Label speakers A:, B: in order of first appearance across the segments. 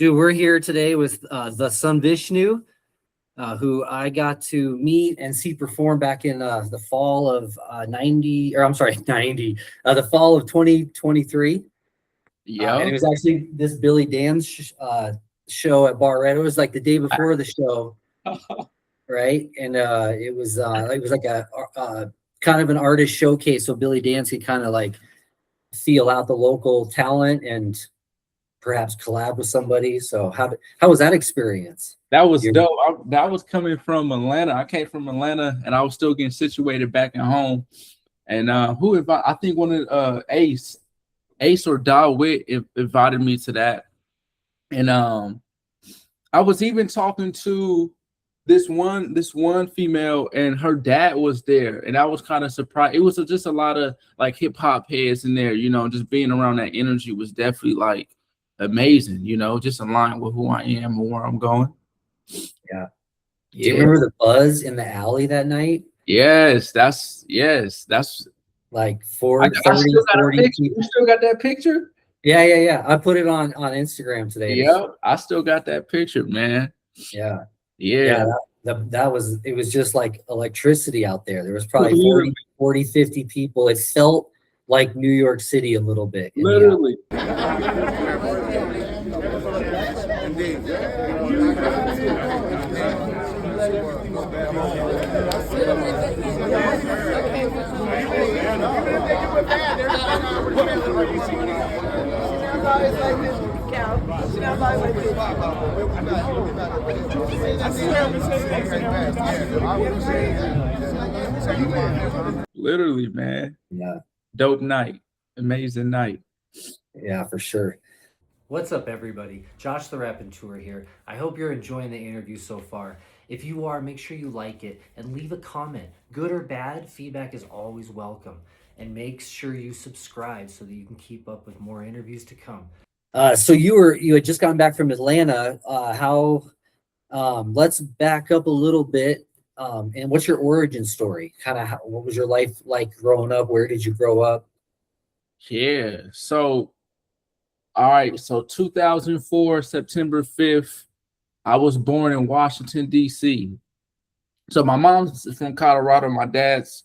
A: Dude, we're here today with the Sun Vishnu, who I got to meet and see perform back in the fall of 90, or I'm sorry, 90, the fall of 2023.
B: Yeah.
A: And it was actually this Billy Dan's show at Bar Red. It was like the day before the show, right? And it was like a kind of an artist showcase, so Billy Dan's could kind of like feel out the local talent and perhaps collab with somebody. So how was that experience?
B: That was dope. That was coming from Atlanta. I came from Atlanta, and I was still getting situated back at home. And who invited? I think one of Ace or Dawit invited me to that. And I was even talking to this one female, and her dad was there, and I was kind of surprised. It was just a lot of like hip hop heads in there, just being around that energy was definitely like amazing, just in line with who I am and where I'm going.
A: Yeah. Do you remember the buzz in the alley that night?
B: Yes, that's
A: like 40 people.
B: You still got that picture?
A: Yeah. I put it on Instagram today.
B: Yeah, I still got that picture, man.
A: Yeah. That was, it was just like electricity out there. There was probably 40, 50 people. It felt like New York City a little bit.
B: Literally. Literally, man.
A: Yeah.
B: Dope night. Amazing night.
A: Yeah, for sure.
C: What's up, everybody? Josh the Raconteur here. I hope you're enjoying the interview so far. If you are, make sure you like it and leave a comment. Good or bad, feedback is always welcome. And make sure you subscribe so that you can keep up with more interviews to come.
A: So you had just gotten back from Atlanta. Let's back up a little bit. And what's your origin story? What was your life like growing up? Where did you grow up?
B: Yeah. So, all right. So 2004, September 5th, I was born in Washington, D.C. So my mom's from Colorado. My dad's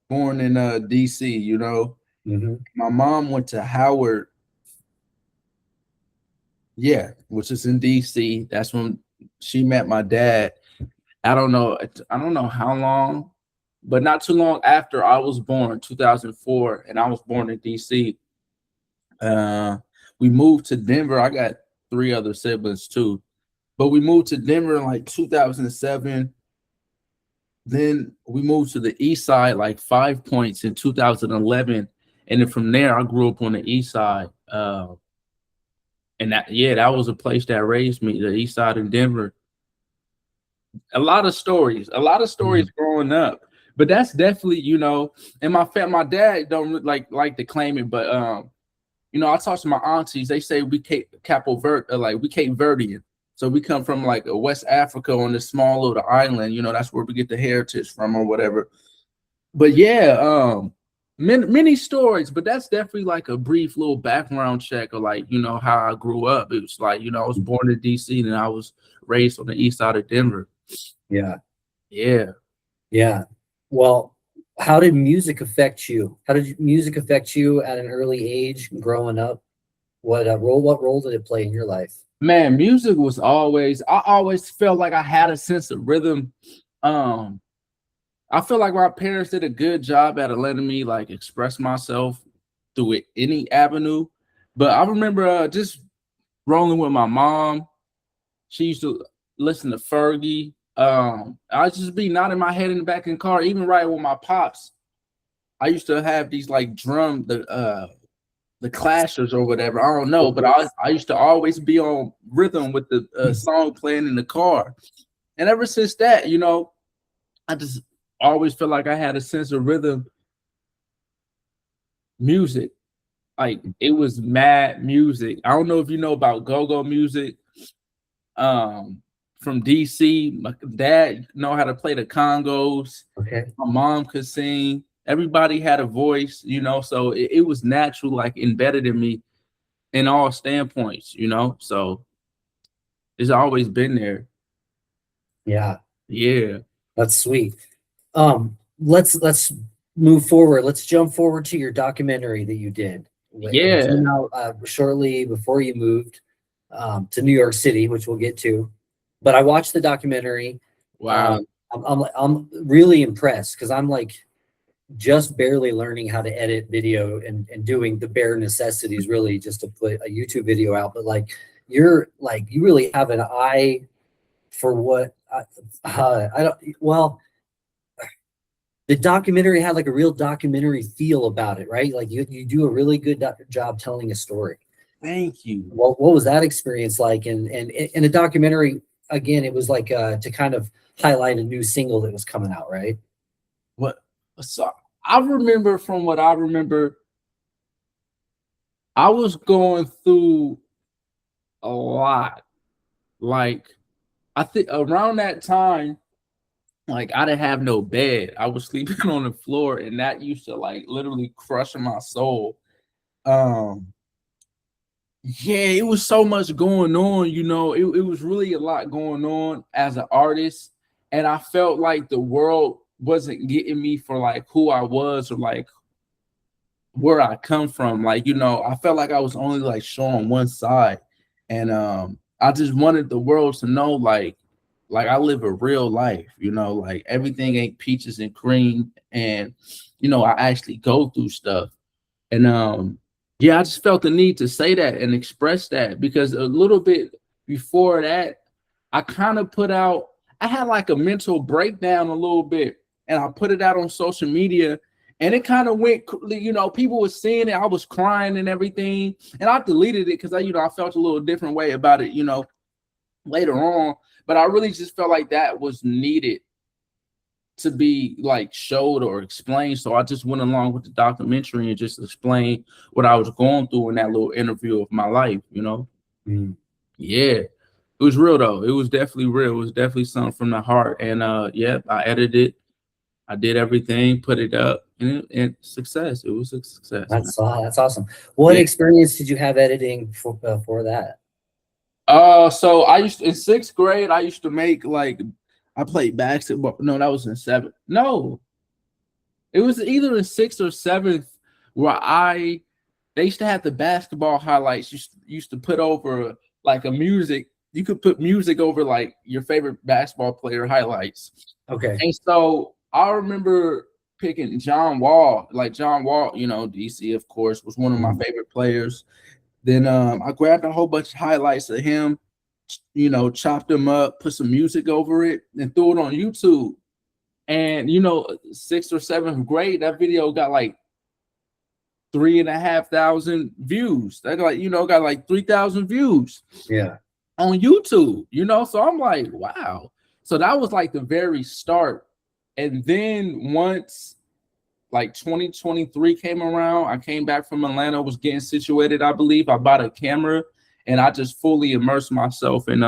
B: born in D.C.,
A: Mm-hmm.
B: My mom went to Howard. Yeah, which is in D.C. That's when she met my dad. I don't know how long, but not too long after I was born, 2004, and I was born in D.C. We moved to Denver. I got 3 other siblings too, but we moved to Denver in like 2007. Then we moved to the east side, like 5 Points in 2011, and then from there I grew up on the east side. And that was a place that raised me, the east side of Denver. A lot of stories growing up, but that's definitely, and my dad don't like to claim it, but I talk to my aunties, they say we Cape Verdean. So we come from like West Africa on this small little island, that's where we get the heritage from or whatever. But yeah, many stories, but that's definitely like a brief little background check of like, how I grew up. It was like, I was born in DC and I was raised on the east side of Denver.
A: Yeah. Well, how did music affect you? How did music affect you at an early age growing up? What role did it play in your life?
B: Man, music was I always felt like I had a sense of rhythm. I feel like my parents did a good job at letting me like express myself through any avenue. But I remember just rolling with my mom. She used to listen to Fergie. I'd just be nodding my head in the back of the car, even riding with my pops. I used to have these like the Clashers or whatever. I don't know, but I used to always be on rhythm with the song playing in the car. And ever since that, I just always felt like I had a sense of rhythm. Music, like it was mad music. I don't know if you know about go-go music. From DC, my dad know how to play the congos.
A: Okay.
B: My mom could sing. Everybody had a voice, so it was natural, like embedded in me in all standpoints, so It's always been there.
A: Yeah.
B: Yeah.
A: That's sweet. Let's move forward. Let's jump forward to your documentary that you did. It came out shortly before you moved to New York City, which we'll get to. But I watched the documentary.
B: Wow.
A: I'm really impressed because I'm like just barely learning how to edit video and doing the bare necessities really just to put a YouTube video out. But like you really have an eye for what I don't. Well, the documentary had like a real documentary feel about it, right? Like you do a really good job telling a story.
B: Thank you.
A: What was that experience like? And in a documentary, again, it was like to kind of highlight a new single that was coming out, right?
B: So I remember from what I remember, I was going through a lot. Like, I think around that time, like I didn't have no bed. I was sleeping on the floor, and that used to like literally crush my soul. Yeah, it was so much going on, you know. It was really a lot going on as an artist, and I felt like the world wasn't getting me for like who I was or like where I come from. Like, you know, I felt like I was only like showing one side, and I just wanted the world to know like I live a real life, you know, like everything ain't peaches and cream, and you know, I actually go through stuff. And yeah, I just felt the need to say that and express that because a little bit before that, I kind of I had like a mental breakdown a little bit, and I put it out on social media, and it kind of went, you know, people were seeing it. I was crying and everything, and I deleted it because I felt a little different way about it, you know, later on. But I really just felt like that was needed to be like showed or explained. So I just went along with the documentary and just explained what I was going through in that little interview of my life, you know? Yeah. It was real though. It was definitely real. It was definitely something from the heart. And yeah, I edited it. I did everything, put it up, and success. It was a success.
A: That's awesome. What experience did you have editing for that?
B: So I used to, in 6th grade, I used to make like, I played basketball. No, that was in 7th. No, it was either in 6th or 7th where they used to have the basketball highlights. Used to put over like a music. You could put music over like your favorite basketball player highlights.
A: Okay.
B: And so I remember picking John Wall. Like John Wall, you know, DC, of course, was one of my favorite players. Then I grabbed a whole bunch of highlights of him, you know, chopped them up, put some music over it, and threw it on YouTube. And, you know, 6th or 7th grade, that video got like 3,500 views. That got like 3,000 views.
A: Yeah.
B: On YouTube, you know. So I'm like, wow. So that was like the very start. And then once like 2023 came around, I came back from Atlanta, was getting situated, I believe. I bought a camera and I just fully immersed myself in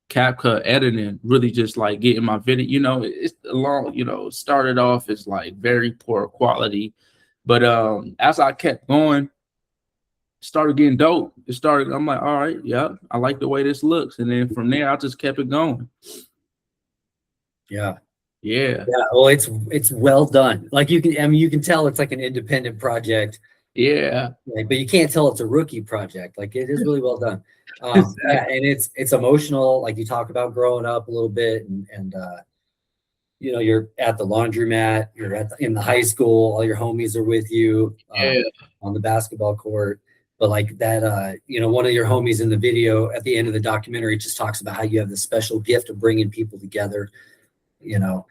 B: CapCut editing, really just like getting my video, you know, it's a long, you know, started off as like very poor quality. But as I kept going, started getting dope. I'm like, all right, yeah, I like the way this looks. And then from there, I just kept it going.
A: Yeah.
B: Yeah.
A: Well, it's well done. Like you can tell it's like an independent project.
B: Yeah.
A: Right, but you can't tell it's a rookie project. Like it is really well done. Yeah, and it's emotional. Like you talk about growing up a little bit, and you know, you're at the laundromat, you're in the high school, all your homies are with you on the basketball court. But like that, you know, one of your homies in the video at the end of the documentary just talks about how you have the special gift of bringing people together. You know,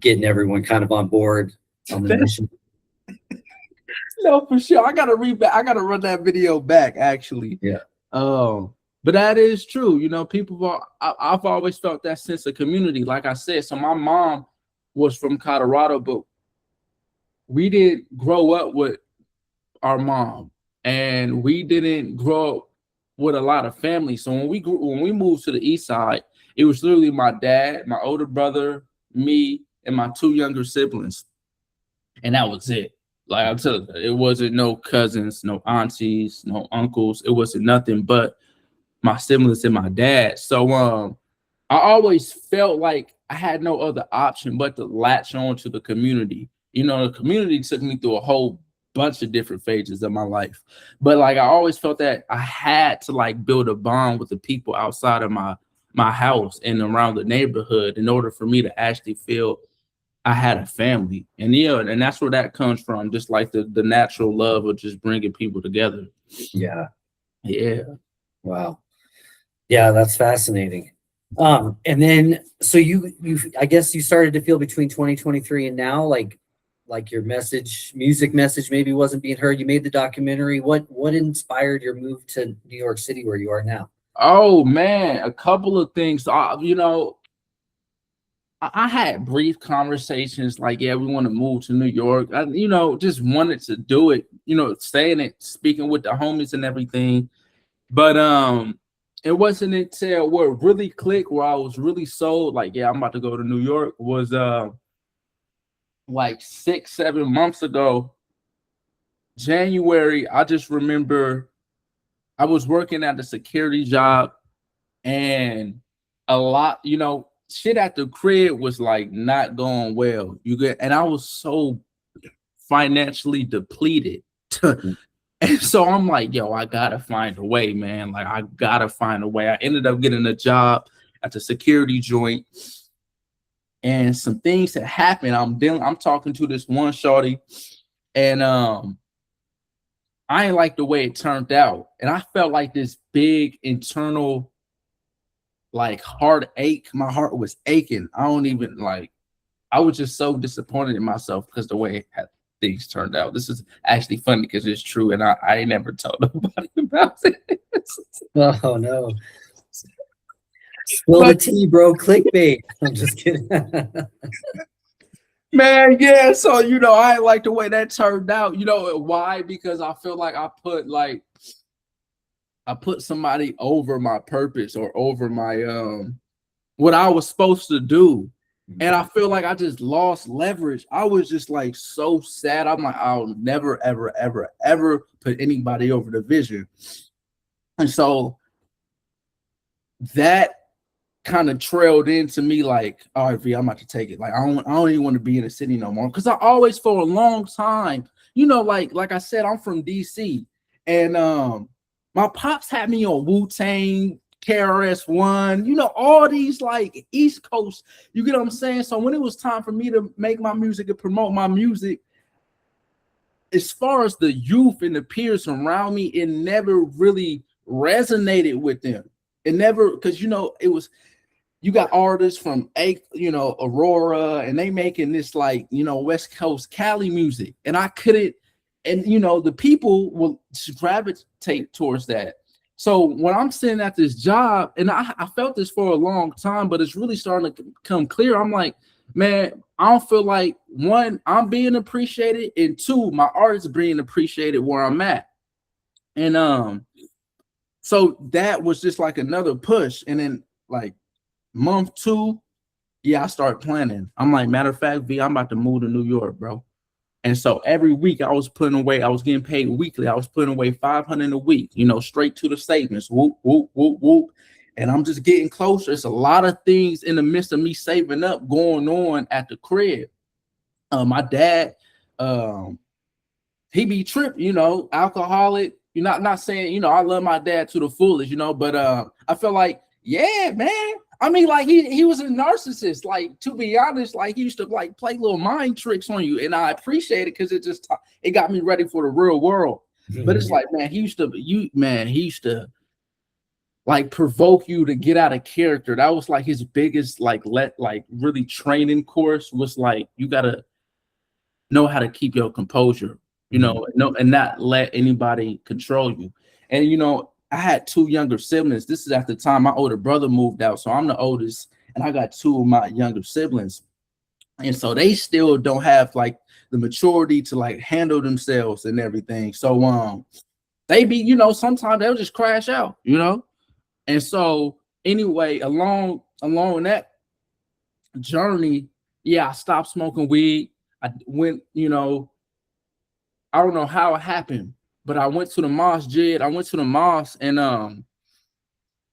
A: getting everyone kind of on board on the mission.
B: No, for sure. I gotta run that video back, actually.
A: Yeah.
B: But that is true. You know, I've always felt that sense of community. Like I said, so my mom was from Colorado, but we didn't grow up with our mom, and we didn't grow up with a lot of family. So when we moved to the east side, it was literally my dad, my older brother, me, and my 2 younger siblings. And that was it. Like I'm telling you, it wasn't no cousins, no aunties, no uncles. It wasn't nothing but my siblings and my dad. So I always felt like I had no other option but to latch on to the community. You know, the community took me through a whole bunch of different phases of my life. But like I always felt that I had to like build a bond with the people outside of my house and around the neighborhood in order for me to actually feel I had a family. And yeah, and that's where that comes from, just like the natural love of just bringing people together.
A: Yeah.
B: Yeah.
A: Wow. Yeah, that's fascinating. And then so you I guess you started to feel between 2023 and now like your music message maybe wasn't being heard. You made the documentary. What inspired your move to New York City where you are now?
B: Oh man, a couple of things. You know, I had brief conversations like, yeah, we want to move to New York. I, you know, just wanted to do it, you know, saying it, speaking with the homies and everything. But it wasn't until where it really clicked, where I was really sold, like, yeah, I'm about to go to New York, was like 6-7 months ago, January. I just remember I was working at a security job, and a lot, you know, shit at the crib was like not going well. And I was so financially depleted. And so I'm like, yo, I gotta find a way, man. Like, I gotta find a way. I ended up getting a job at the security joint, and some things that happened. I'm talking to this one shorty, and I ain't like the way it turned out. And I felt like this big internal like heartache. My heart was aching. I was just so disappointed in myself because the way things turned out. This is actually funny because it's true, and I ain't never told nobody about it.
A: Oh no. Spill the tea, bro. Clickbait. I'm just kidding.
B: Man, yeah. So, you know, I ain't like the way that turned out. You know why? Because I feel like I put somebody over my purpose or over my what I was supposed to do. And I feel like I just lost leverage. I was just like so sad. I'm like, I'll never, ever, ever, ever put anybody over the vision. And so that kind of trailed into me like, all right, V, I'm about to take it. Like, I don't even want to be in the city no more. Because I always, for a long time, you know, like I said, I'm from DC. And my pops had me on Wu-Tang, KRS-One, you know, all these like East Coast, you get what I'm saying? So when it was time for me to make my music and promote my music, as far as the youth and the peers around me, it never really resonated with them. It never, because, you know, it was, you got artists from, you know, Aurora, and they making this like, you know, West Coast Cali music. And I couldn't, and, you know, the people will gravitate towards that. So when I'm sitting at this job, and I felt this for a long time, but it's really starting to come clear. I'm like, man, I don't feel like, one, I'm being appreciated, and two, my art is being appreciated where I'm at. And so that was just like another push. And then like month 2, yeah, I start planning. I'm like, matter of fact, V, I'm about to move to New York, bro. And so every week I was putting away, I was getting paid weekly. I was putting away $500 a week, you know, straight to the savings. Whoop, whoop, whoop, whoop. And I'm just getting closer. It's a lot of things in the midst of me saving up going on at the crib. My dad, he be tripping, you know, alcoholic. You're not saying, you know, I love my dad to the fullest, you know, but I feel like, yeah, man. I mean, like he was a narcissist. Like, to be honest, like he used to like play little mind tricks on you, and I appreciate it because it got me ready for the real world. But it's like, man, he used to like provoke you to get out of character. That was like his biggest like really training course, was like, you gotta know how to keep your composure, you know, and not let anybody control you. And you know, I had 2 younger siblings. This is at the time my older brother moved out, so I'm the oldest, and I got 2 of my younger siblings, and so they still don't have like the maturity to like handle themselves and everything. So they be, you know, sometimes they'll just crash out, you know. And so anyway, along that journey, yeah, I stopped smoking weed. I went, you know, I don't know how it happened, but I went to the mosque, and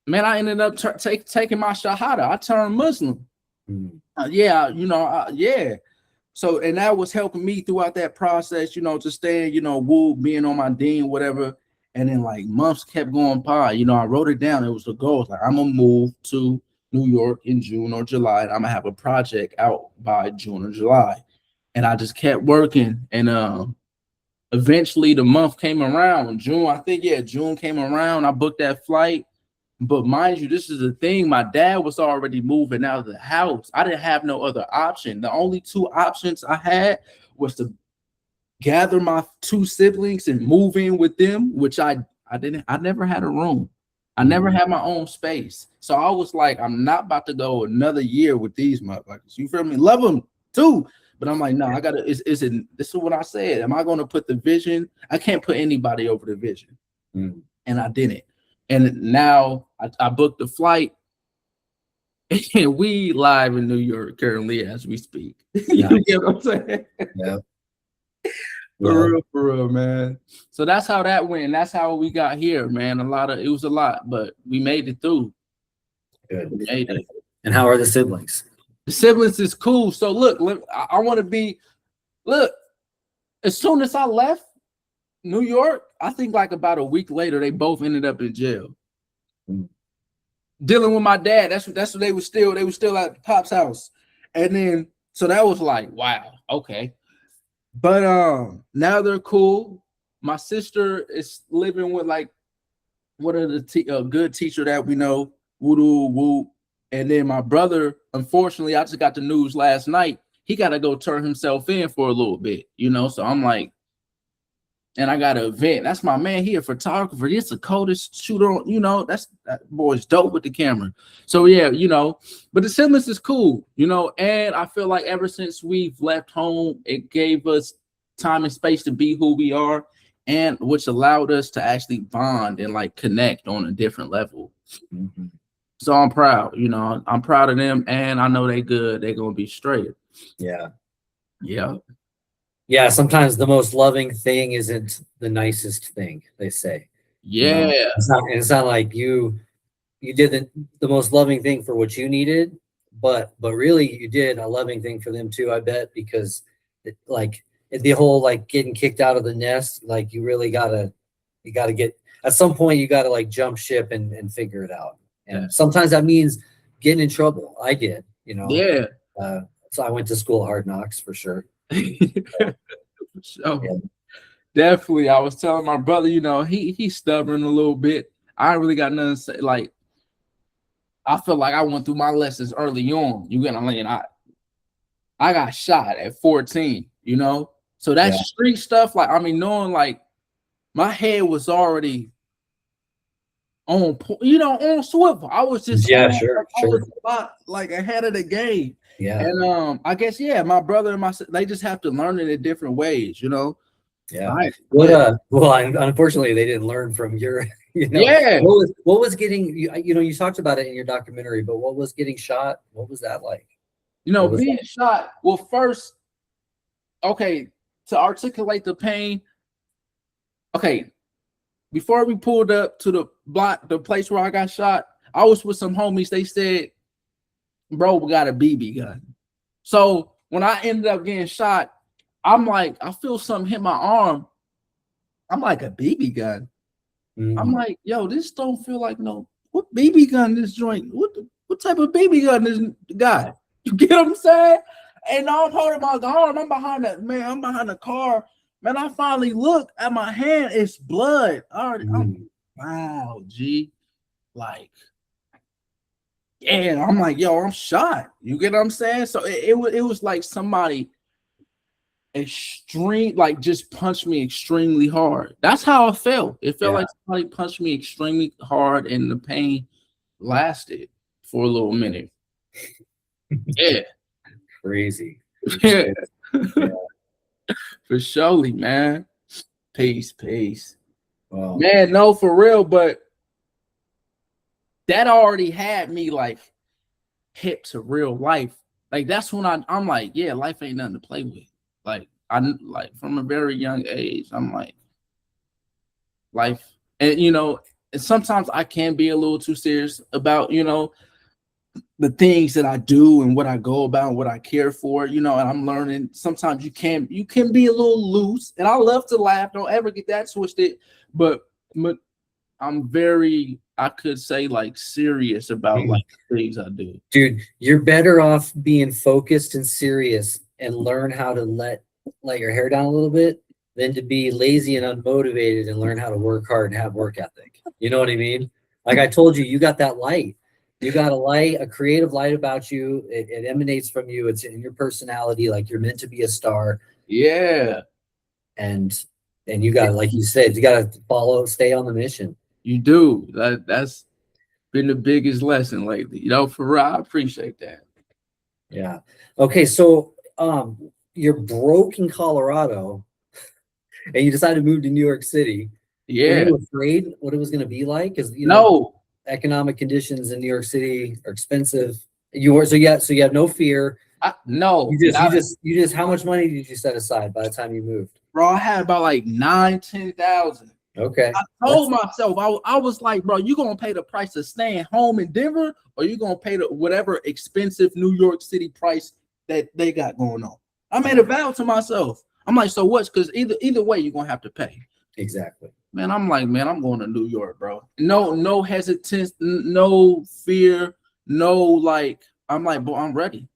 B: man, I ended up taking my shahada. I turned Muslim. Yeah, yeah. So, and that was helping me throughout that process, to stay, being on my deen, whatever. And then like months kept going by, I wrote it down. It was the goal. Like, I'm gonna move to New York in June or July, and I'm gonna have a project out by June or July. And I just kept working, and eventually the month came around. June, I think, June came around. I booked that flight. But mind you, this is the thing. My dad was already moving out of the house. I didn't have no other option. The only two options I had was to gather my two siblings and move in with them, which I didn't. I never had a room. I never had my own space. So I was like, I'm not about to go another year with these motherfuckers. You feel me? Love them too. But I'm like, no, I gotta. This is what I said. Am I gonna put the vision? I can't put anybody over the vision. And I didn't. And now I booked the flight, and we live in New York currently as we speak. You get what I'm saying?
A: Yeah.
B: For real, man. So that's how that went. That's how we got here, man. It was a lot, but we made it through.
A: Good.
B: We made it.
A: And how are the siblings?
B: The siblings is cool. So look, I want to be. Look, as soon as I left New York, I think like about a week later, they both ended up in jail. Dealing with my dad. That's what they were still. They were still at Pop's house, and then so that was like, wow, okay. But now they're cool. My sister is living with like one of the good teacher that we know, Voodoo Woo. And then my brother, unfortunately, I just got the news last night. He got to go turn himself in for a little bit, So I'm like. And I got an event. That's my man here, photographer. He's the coldest shooter on, that boy's dope with the camera. So yeah, but the siblings is cool, and I feel like ever since we've left home, it gave us time and space to be who we are, and which allowed us to actually bond and like connect on a different level. So I'm proud, I'm proud of them, and I know they good. They're gonna be straight.
A: Yeah.
B: Yeah,
A: sometimes the most loving thing isn't the nicest thing, they say.
B: Yeah.
A: It's not like you did the most loving thing for what you needed, but really you did a loving thing for them too, I bet, because the whole like getting kicked out of the nest, like you really gotta get at some point you gotta like jump ship and figure it out. And sometimes that means getting in trouble. I did,
B: Yeah.
A: So I went to school of hard knocks for sure.
B: So definitely, I was telling my brother, he's stubborn a little bit. I ain't really got nothing to say. Like, I feel like I went through my lessons early on. You get what I mean? I got shot at 14. So that street stuff, like, knowing like my head was already on, on swivel. I was just
A: sure.
B: I was a lot like ahead of the game.
A: Yeah.
B: And I guess my brother and they just have to learn it in different ways,
A: Yeah.
B: Right.
A: Well, unfortunately, they didn't learn from your.
B: Yeah.
A: What was getting you talked about it in your documentary, but what was getting shot? What was that like?
B: Being shot. Well, first, okay, to articulate the pain. Okay, before we pulled up to the place where I got shot, I was with some homies. They said, bro, we got a BB gun. So when I ended up getting shot, I'm like, I feel something hit my arm. I'm like, a BB gun. I'm like, yo, this don't feel like no. What BB gun this joint? What type of BB gun this guy? You get what I'm saying? And now I'm holding my arm. I'm behind the car. Man, I finally look at my hand. It's blood. Wow, G. Like, yeah, I'm like, yo, I'm shot. You get what I'm saying? So it was like somebody just punched me extremely hard. That's how I felt. It felt like somebody punched me extremely hard, and the pain lasted for a little minute. Yeah.
A: Crazy.
B: Yeah. For surely, man. Peace. Wow. Man, no, for real, but that already had me like hip to real life. Like that's when I'm like, yeah, life ain't nothing to play with. Like from a very young age, I'm like life, and sometimes I can be a little too serious about, the things that I do and what I go about and what I care for, and I'm learning sometimes you can be a little loose, and I love to laugh. Don't ever get that twisted, but I'm very, I could say, like, serious about like the things I do.
A: Dude, you're better off being focused and serious and learn how to let your hair down a little bit than to be lazy and unmotivated and learn how to work hard and have work ethic. You know what I mean? Like I told you, you got that light. You got a creative light about you. It emanates from you. It's in your personality. Like you're meant to be a star.
B: Yeah.
A: And you got, like you said, you got to stay on the mission.
B: You do. That's been the biggest lesson lately. For real, I appreciate that.
A: Yeah. Okay. So, you're broke in Colorado and you decided to move to New York City.
B: Yeah.
A: Were you afraid what it was going to be like? Because,
B: No.
A: Economic conditions in New York City are expensive. You have no fear.
B: No.
A: You just how much money did you set aside by the time you moved?
B: Bro, I had about like 10,000.
A: Okay.
B: I told myself, I was like, bro, you gonna pay the price of staying home in Denver, or you gonna pay the whatever expensive New York City price that they got going on? I made a vow to myself. I'm like, so what's, because either way you're gonna have to pay.
A: Exactly.
B: Man, I'm like, man, I'm going to New York, bro. No hesitance, no fear, no, like, I'm like, bro, I'm ready.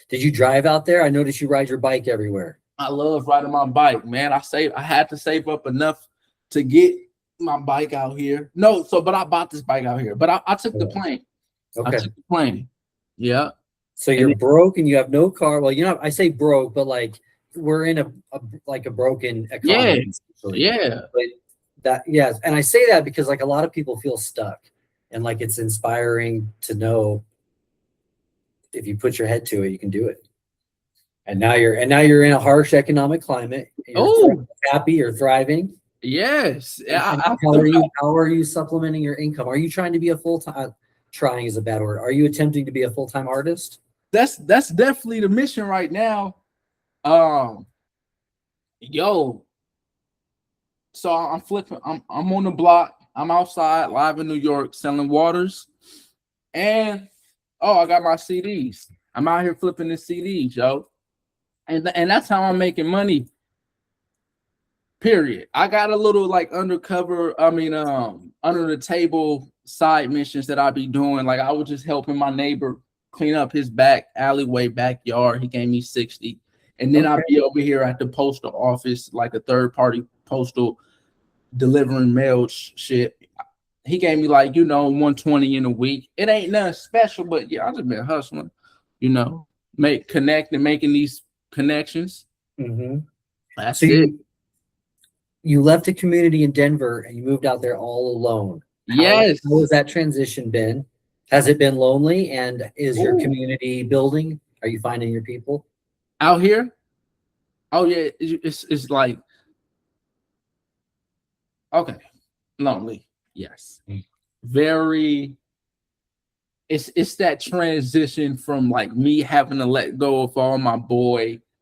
A: Did you drive out there? I noticed you ride your bike everywhere.
B: I love riding my bike, man. I had to save up enough to get my bike out here. But I bought this bike out here. But I took the plane.
A: Okay.
B: I took the plane. Yeah.
A: So you're broke and you have no car. Well, I say broke, but like we're in a broken economy.
B: Yeah.
A: But yes, and I say that because like a lot of people feel stuck, and like it's inspiring to know if you put your head to it, you can do it. And now you're in a harsh economic climate. You're happy, you're thriving.
B: Yes.
A: How are you supplementing your income? Are you trying to be a full-time? Trying is a bad word. Are you attempting to be a full-time artist?
B: That's definitely the mission right now. So I'm flipping. I'm on the block. I'm outside live in New York selling waters, and I got my CDs. I'm out here flipping the CDs, yo, and that's how I'm making money. Period. I got a little like undercover. Under the table side missions that I be doing. Like I was just helping my neighbor clean up his back alleyway backyard. He gave me 60. And then I'll be over here at the postal office, like a third-party postal delivering mail shit. He gave me like, $120 in a week. It ain't nothing special, but yeah, I just been hustling, making these connections.
A: Mm-hmm.
B: That's it.
A: You left a community in Denver and you moved out there all alone.
B: Yes.
A: How has that transition been? Has it been lonely? And is your community building? Are you finding your people?
B: Out here? Oh yeah, it's like okay, lonely. Yes, very. It's that transition from like me having to let go of all my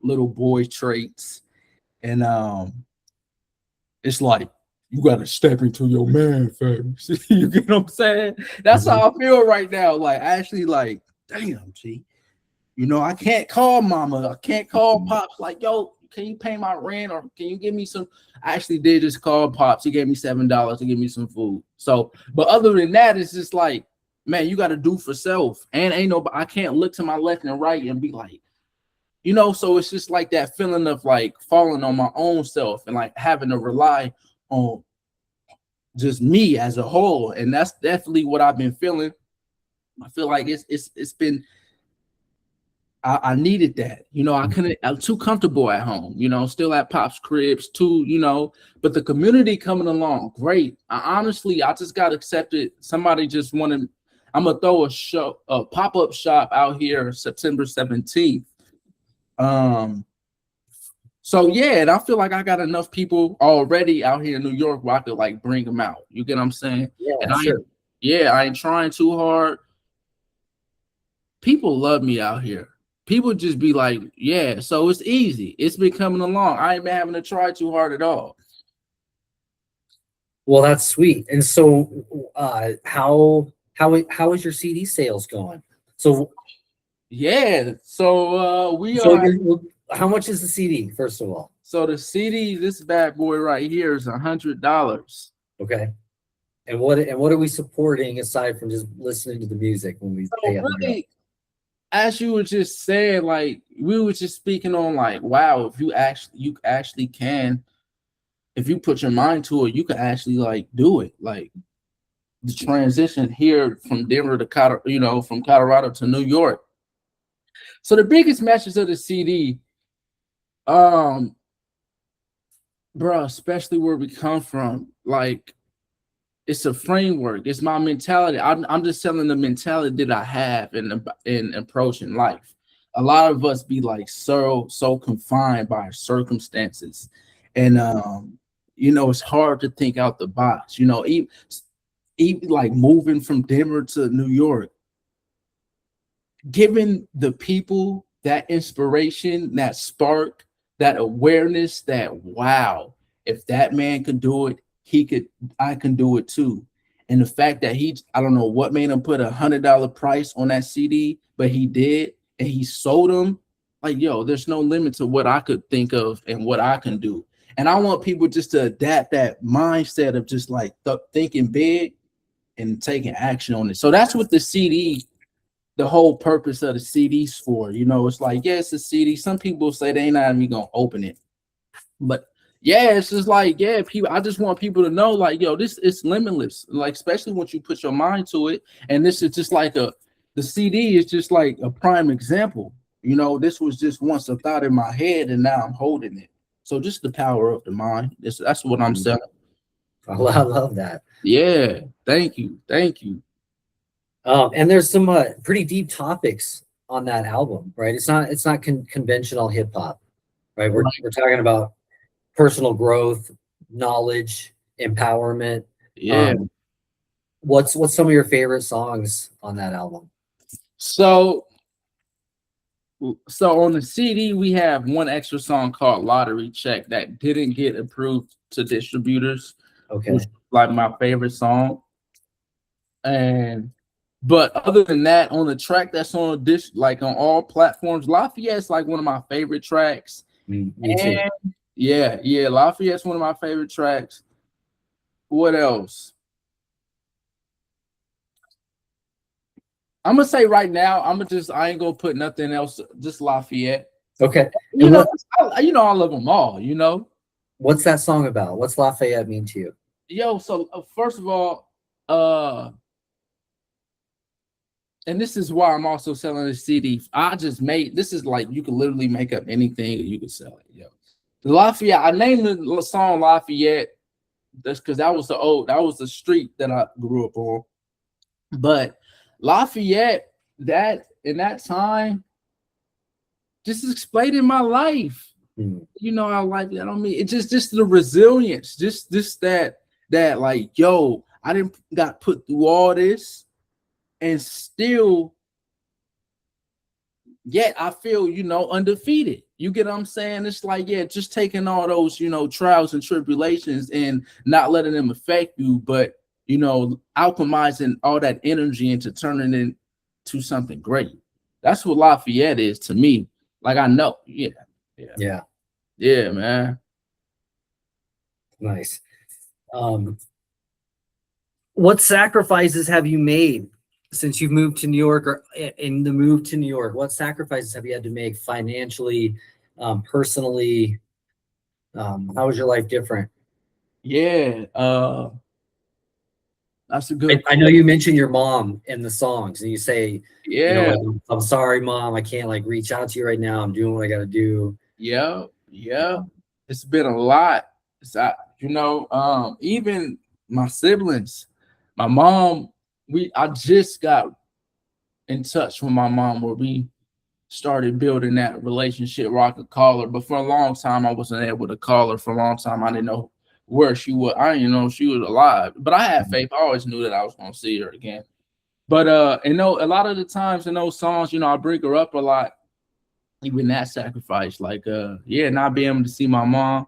B: little boy traits, and it's like you got to step into your man face. You get what I'm saying? That's how I feel right now. Like actually, like damn, G. I can't call mama. I can't call pops. Like, yo, can you pay my rent or can you give me some? I actually did just call pops. He gave me $7 to give me some food. So, but other than that, it's just like, man, you got to do for self. And I can't look to my left and right and be like, so it's just like that feeling of like falling on my own self and like having to rely on just me as a whole. And that's definitely what I've been feeling. I feel like it's been. I needed that, I'm too comfortable at home, still at Pop's cribs too, but the community coming along, great. I just got accepted. Somebody just wanted, I'm going to throw a pop-up shop out here September 17th. So yeah, and I feel like I got enough people already out here in New York where I could like bring them out. You get what I'm saying?
A: Yeah,
B: and
A: sure.
B: I ain't trying too hard. People love me out here. People just be like, yeah, so it's easy. It's been coming along. I ain't been having to try too hard at all.
A: Well, that's sweet. And so, how is your CD sales going? So,
B: Yeah. So we
A: so
B: are.
A: how much is the CD, first of all?
B: So the CD, this bad boy right here is $100.
A: Okay. And what are we supporting aside from just listening to the music when we
B: So
A: pay $100?
B: really, as you were just saying, like we were just speaking on, like, wow, if you actually can, if you put your mind to it, you can actually like do it. Like the transition here from Denver to Colorado, from Colorado to New York. So the biggest message of the CD, bro, especially where we come from, like it's a framework. It's my mentality. I'm just telling the mentality that I have in approaching life. A lot of us be like so confined by our circumstances, and it's hard to think out the box. Even like moving from Denver to New York, giving the people that inspiration, that spark, that awareness, that wow, if that man could do it, I can do it too. And the fact that I don't know what made him put $100 price on that CD, but he did, and he sold them. Like, yo, there's no limit to what I could think of and what I can do. And I want people just to adapt that mindset of just like thinking big and taking action on it. So that's what the CD, the whole purpose of the CD's for. It's like, yeah, it's a CD. Some people say they ain't not even gonna open it, but yeah, it's just like, yeah, people. I just want people to know, like, yo, this is limitless. Like, especially once you put your mind to it. And this is just like the CD is just like a prime example. This was just once a thought in my head, and now I'm holding it. So just the power of the mind. That's what I'm saying.
A: I love that.
B: Yeah, thank you.
A: And there's some pretty deep topics on that album, right? It's not conventional hip hop, right? We're talking about personal growth, knowledge, empowerment.
B: Yeah.
A: What's some of your favorite songs on that album?
B: So on the CD, we have one extra song called Lottery Check that didn't get approved to distributors.
A: Okay.
B: Which is like my favorite song. But other than that, on the track that's on like on all platforms, Lafayette's like one of my favorite tracks.
A: Me too.
B: Yeah, Lafayette's one of my favorite tracks. What else? I'm gonna say right now, I ain't gonna put nothing else, just Lafayette.
A: Okay.
B: I love them all,
A: What's that song about? What's Lafayette mean to you?
B: Yo, so first of all, and this is why I'm also selling the CD. This is like, you can literally make up anything and you can sell it. Yo, Lafayette, I named the song Lafayette. That's because that was the street that I grew up on. But Lafayette, that in that time, just explaining my life. I like that on me. It's just the resilience, just that like, yo, I didn't got put through all this, and still, yet I feel, undefeated. You get what I'm saying? It's like, yeah, just taking all those, trials and tribulations and not letting them affect you, but alchemizing all that energy into turning it into something great. That's what Lafayette is to me. Like, I know, yeah, man.
A: Nice. What sacrifices have you made since you've moved to New York, or in the move to New York? What sacrifices have you had to make financially, personally? How was your life different?
B: Yeah, that's a good.
A: I know you mentioned your mom in the songs, and you say,
B: yeah,
A: I'm sorry, Mom, I can't like reach out to you right now. I'm doing what I got to do.
B: Yeah. It's been a lot. Even my siblings, my mom, I just got in touch with my mom where we started building that relationship where I could call her. But for a long time, I wasn't able to call her. For a long time, I didn't know where she was. I didn't know she was alive. But I had faith. I always knew that I was going to see her again. But a lot of the times in those songs, I bring her up a lot. Even that sacrifice, like not being able to see my mom,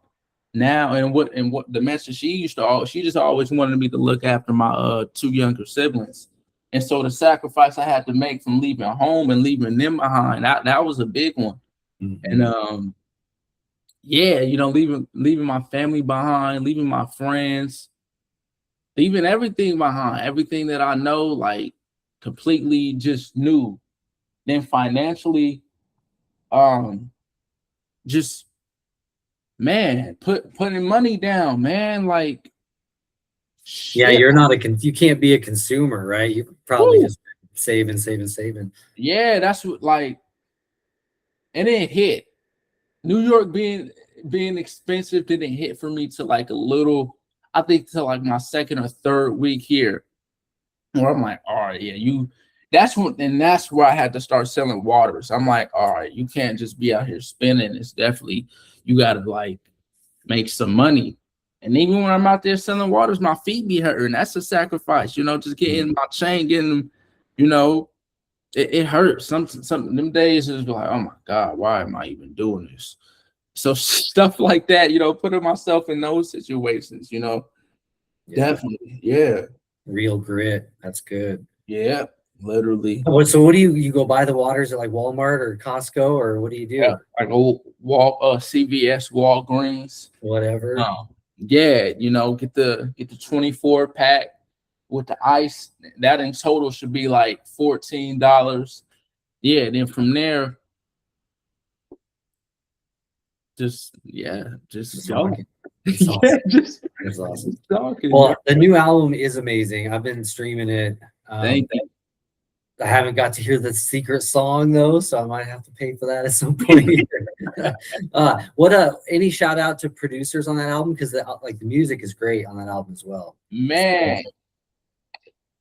B: now, and what the message she just always wanted me to look after my 2 younger siblings. And so the sacrifice I had to make from leaving home and leaving them behind, that was a big one. And yeah, you know, leaving my family behind, leaving my friends, leaving everything behind, everything that I know, like completely just new. Then financially, just man, putting money down, man, like
A: Yeah,
B: shit.
A: you're not you can't be a consumer, right? You probably just saving.
B: Yeah, that's what, like, and it hit. New York being expensive didn't hit for me to like I think to like my second or third week here, where I'm like, all right, yeah, that's where I had to start selling waters. I'm like, all right, you can't just be out here spending. It's definitely, you gotta like make some money. And even when I'm out there selling waters, my feet be hurting. That's a sacrifice, you know, just getting my chain, getting them, you know, it hurts. Some them days is like, oh my God, why am I even doing this? So stuff like that, you know, putting myself in those situations, you know, definitely, yeah.
A: Real grit. That's good.
B: Yeah, literally.
A: So what do you go buy the waters at like Walmart or Costco, or what do you do?
B: Yeah, I go CVS, Walgreens,
A: Whatever.
B: yeah, you know, get the 24 pack with the ice. That in total should be like $14. Yeah, then from there, just go.
A: It's awesome.
B: Yeah, just
A: It's awesome.
B: talking.
A: Well, the new album is amazing. I've been streaming it.
B: Thank you.
A: I haven't got to hear the secret song though, so I might have to pay for that at some point. Any shout out to producers on that album, because the music is great on that album as well.
B: Man,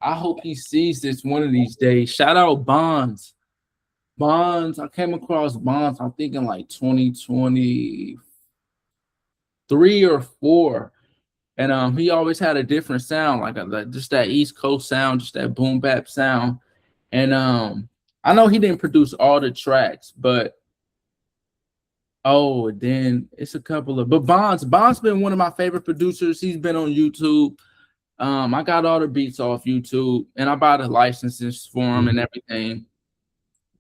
B: I hope he sees this one of these days. Shout out Bonds. I came across Bonds, I'm thinking like 2023 or 4. And he always had a different sound, like just that East Coast sound, just that boom bap sound. And I know he didn't produce all the tracks, but then it's a couple of, but Bonds been one of my favorite producers. He's been on YouTube. I got all the beats off YouTube, and I bought the licenses for him and everything.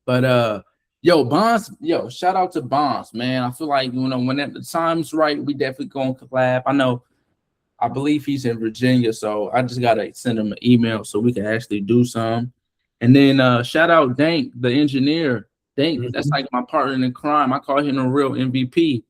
B: But Bonds, shout out to Bonds, man. I feel like, you know, when the time's right, we definitely gonna collab. I believe he's in Virginia, so I just gotta send him an email so we can actually do some. And then shout out Dank, the engineer. Dank, that's like my partner in crime. I call him a real MVP.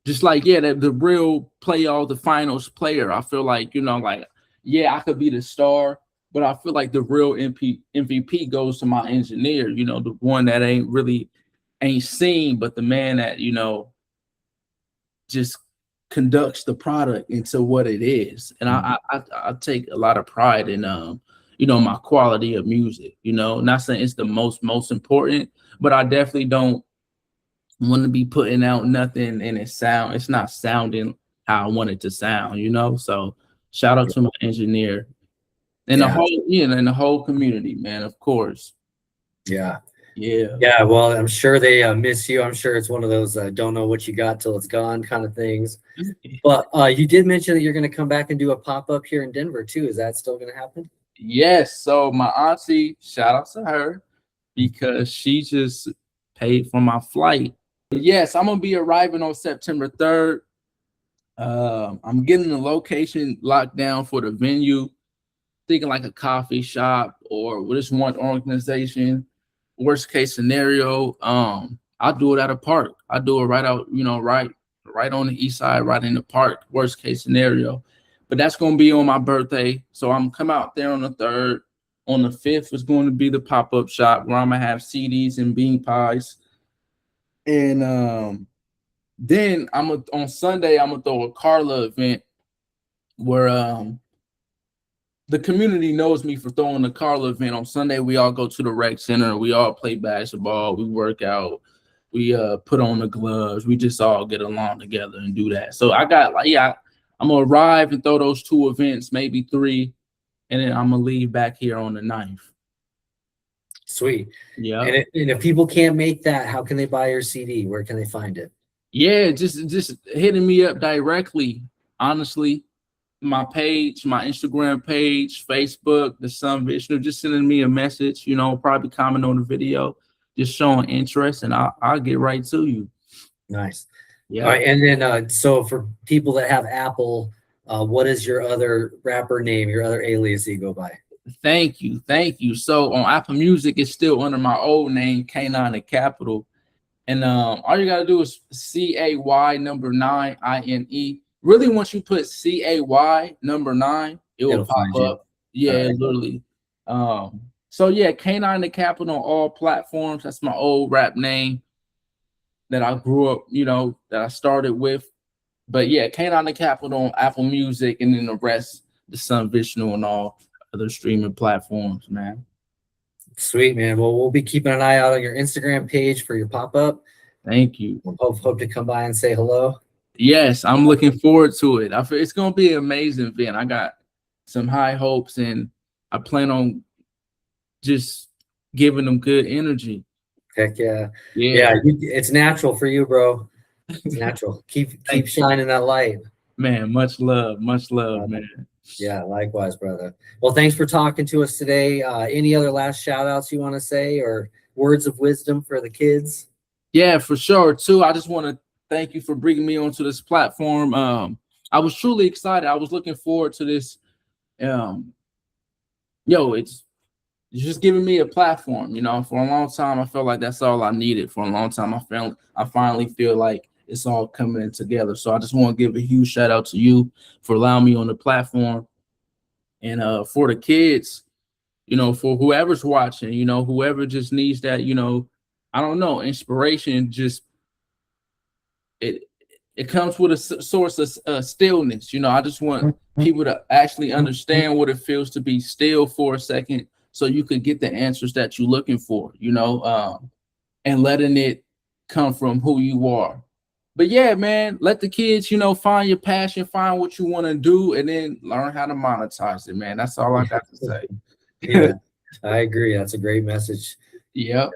B: Just like, the real play all the finals player. I feel like, you know, like, I could be the star, but I feel like the real MVP goes to my engineer, you know, the one that ain't seen, but the man that, you know, just conducts the product into what it is. And I take a lot of pride in you know, my quality of music, you know, not saying it's the most important, but I definitely don't want to be putting out nothing and it's not sounding how I want it to sound, you know. So shout out to my engineer and the whole community, man, of course.
A: Yeah. Well, I'm sure they miss you. I'm sure it's one of those don't know what you got till it's gone kind of things. But you did mention that you're going to come back and do a pop-up here in Denver too. Is that still going to happen?
B: Yes. So my auntie, shout out to her, because she just paid for my flight. But yes, I'm going to be arriving on September 3rd. I'm getting the location locked down for the venue, thinking like a coffee shop or just one organization. Worst case scenario, I'll do it at a park. I do it right out, you know, right on the east side, right in the park. Worst case scenario, but that's going to be on my birthday. So I'm come out there on the 3rd. On the 5th is going to be the pop-up shop where I'm gonna have CDs and bean pies. And then on Sunday I'm gonna throw a Carla event where the community knows me for throwing the Carla event. On Sunday, we all go to the rec center. We all play basketball. We work out. We put on the gloves. We just all get along together and do that. So I'm gonna arrive and throw those 2 events, maybe 3, and then I'm gonna leave back here on the 9th.
A: Sweet.
B: Yeah.
A: And if people can't make that, how can they buy your CD? Where can they find it?
B: Yeah, just hitting me up directly. Honestly, my page, my Instagram page, Facebook, the Sun Vishnu, just sending me a message, probably comment on the video, just showing interest, and I'll get right to you.
A: Nice.
B: Yeah.
A: All right, and then so for people that have Apple, what is your other rapper name, your other alias you go by?
B: Thank you. So on Apple Music, it's still under my old name, K9 the Capital. And all you gotta do is CAY number 9 INE. Really, once you put CAY number 9, it will pop up. Yeah, right. Literally. So yeah, K9 the Capital on all platforms. That's my old rap name that I grew up, that I started with. But yeah, K9 the Capital on Apple Music, and then the rest, the Sun Vishnu on all other streaming platforms, man.
A: Sweet, man. Well, we'll be keeping an eye out on your Instagram page for your pop-up.
B: Thank you.
A: Hope to come by and say hello.
B: Yes, I'm looking forward to it. It's going to be an amazing event. I got some high hopes, and I plan on just giving them good energy.
A: Heck yeah. Yeah, it's natural for you, bro. It's natural. Keep shining that light.
B: Man, much love, man.
A: Yeah, likewise, brother. Well, thanks for talking to us today. Any other last shout outs you want to say, or words of wisdom for the kids?
B: Yeah, for sure. Too, I just want to thank you for bringing me onto this platform. I was truly excited. I was looking forward to this. It's just giving me a platform. For a long time, I felt like that's all I needed. For a long time, I finally feel like it's all coming in together. So I just want to give a huge shout out to you for allowing me on the platform, and for the kids, for whoever's watching, whoever just needs that, I don't know, inspiration. Just it comes with a source of stillness. I just want people to actually understand what it feels to be still for a second, so you can get the answers that you're looking for, and letting it come from who you are. But yeah, man, let the kids, find your passion, find what you want to do, and then learn how to monetize it, man. That's all I got to say.
A: Yeah, I agree. That's a great message.
B: Yep.